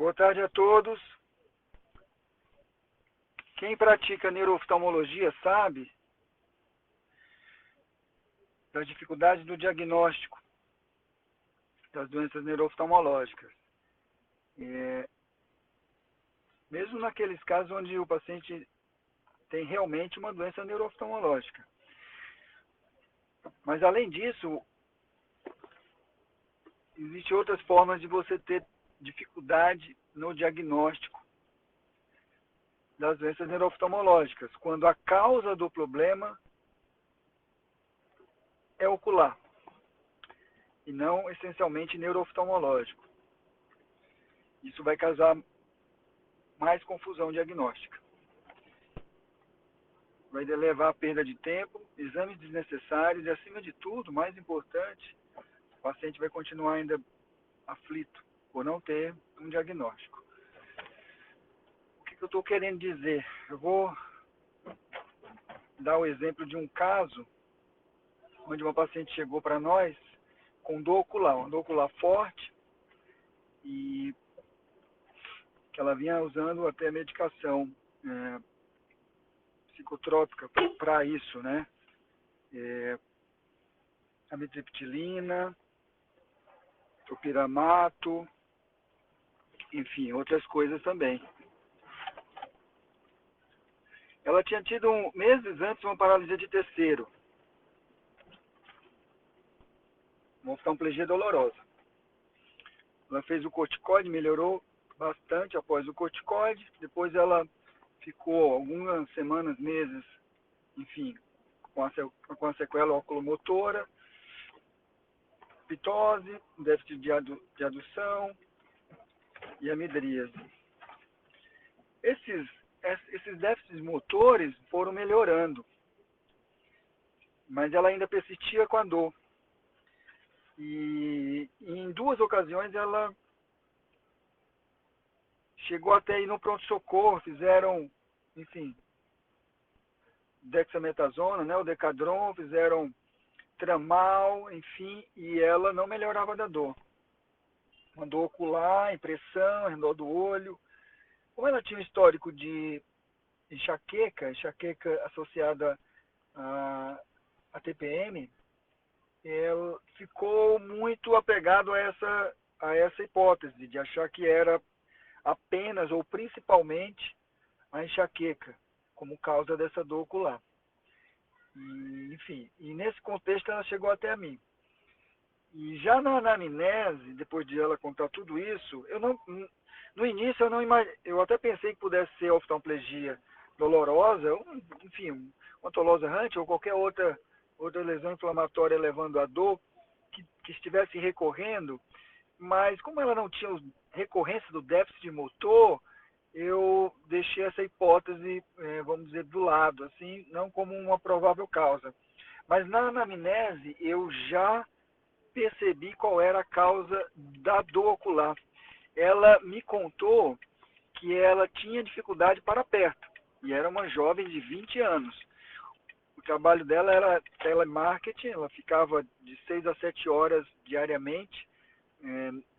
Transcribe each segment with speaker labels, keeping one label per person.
Speaker 1: Boa tarde a todos. Quem pratica neurooftalmologia sabe das dificuldades do diagnóstico das doenças neurooftalmológicas. Mesmo naqueles casos onde o paciente tem realmente uma doença neurooftalmológica. Mas além disso, existem outras formas de você ter dificuldade no diagnóstico das doenças neurooftalmológicas, quando a causa do problema é ocular e não essencialmente neurooftalmológico. Isso vai causar mais confusão diagnóstica. Vai levar a perda de tempo, exames desnecessários e, acima de tudo, mais importante, o paciente vai continuar ainda aflito por não ter um diagnóstico. O que eu estou querendo dizer? Eu vou dar o exemplo de um caso onde uma paciente chegou para nós com dor ocular, uma dor ocular forte, e que ela vinha usando até medicação psicotrópica para isso, né? Amitriptilina, topiramato, enfim, outras coisas também. Ela tinha tido meses antes uma paralisia de terceiro, uma oftalmoplegia dolorosa. Ela fez o corticoide, melhorou bastante após o corticoide. Depois ela ficou algumas semanas, meses, enfim, com a sequela oculomotora, pitose, déficit de adução e amidríase. Esses déficits motores foram melhorando, mas ela ainda persistia com a dor. E em 2 ocasiões ela chegou até ir no pronto-socorro, fizeram, enfim, dexametasona, né, o Decadron, fizeram tramal, enfim, e ela não melhorava da dor. Uma dor ocular, impressão, redor do olho. Como ela tinha um histórico de enxaqueca associada a TPM, ela ficou muito apegado a essa hipótese de achar que era apenas ou principalmente a enxaqueca como causa dessa dor ocular. E, enfim, e nesse contexto ela chegou até a mim. E já na anamnese, depois de ela contar tudo isso, no início eu até pensei que pudesse ser oftalmoplegia dolorosa, enfim, uma antolose errante ou qualquer outra lesão inflamatória levando a dor que estivesse recorrendo, mas como ela não tinha recorrência do déficit motor, eu deixei essa hipótese, vamos dizer, do lado, assim, não como uma provável causa. Mas na anamnese eu já percebi qual era a causa da dor ocular. Ela me contou que ela tinha dificuldade para perto, e era uma jovem de 20 anos. O trabalho dela era telemarketing, ela ficava de 6 a 7 horas diariamente,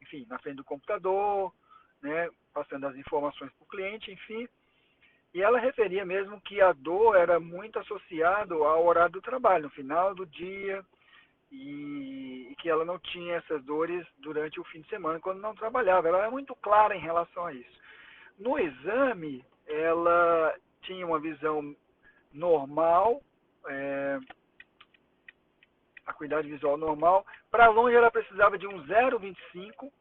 Speaker 1: enfim, na frente do computador, né, passando as informações para o cliente, enfim. E ela referia mesmo que a dor era muito associada ao horário do trabalho, no final do dia, e que ela não tinha essas dores durante o fim de semana, quando não trabalhava. Ela era muito clara em relação a isso. No exame, ela tinha uma visão normal, acuidade visual normal. Para longe ela precisava de um 0,25.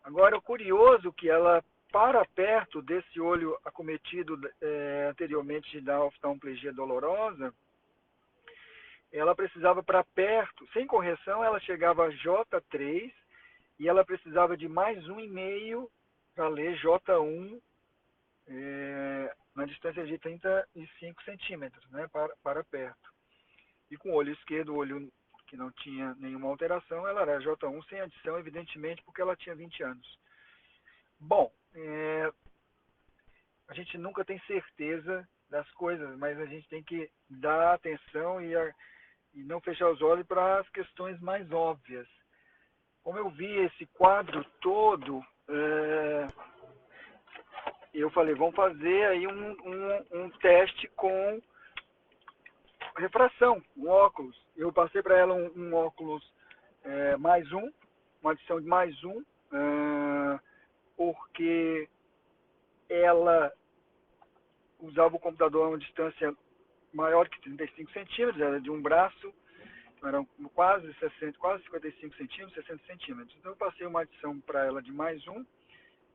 Speaker 1: Agora, o curioso é que ela, para perto desse olho acometido anteriormente da oftalmoplegia dolorosa, ela precisava para perto, sem correção, ela chegava a J3 e ela precisava de mais 1,5 para ler J1 na distância de 35 centímetros, né, para perto. E com o olho esquerdo, o olho que não tinha nenhuma alteração, ela era J1 sem adição, evidentemente, porque ela tinha 20 anos. Bom, a gente nunca tem certeza das coisas, mas a gente tem que dar atenção e não fechar os olhos para as questões mais óbvias. Como eu vi esse quadro todo, eu falei, vamos fazer aí um teste com refração, um óculos. Eu passei para ela um óculos mais um, uma adição de mais um, porque ela usava o computador a uma distância maior que 35 centímetros, era de um braço, eram quase 60, quase 55 centímetros, 60 centímetros. Então eu passei uma adição para ela de mais um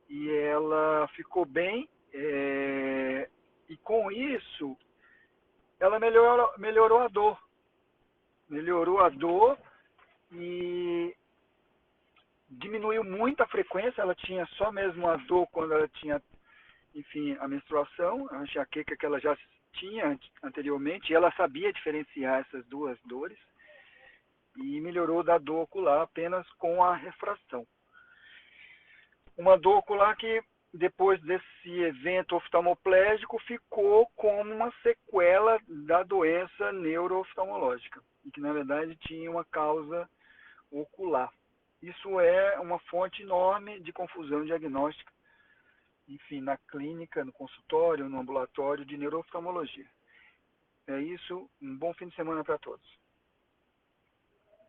Speaker 1: e ela ficou bem, e com isso ela melhorou a dor. Melhorou a dor e diminuiu muito a frequência. Ela tinha só mesmo a dor quando ela tinha, enfim, a menstruação, a enxaqueca que ela já tinha anteriormente, e ela sabia diferenciar essas duas dores, e melhorou da dor ocular apenas com a refração. Uma dor ocular que, depois desse evento oftalmoplégico, ficou como uma sequela da doença neurooftalmológica, e que, na verdade, tinha uma causa ocular. Isso é uma fonte enorme de confusão diagnóstica, enfim, na clínica, no consultório, no ambulatório de neurooftalmologia. É isso, um bom fim de semana para todos.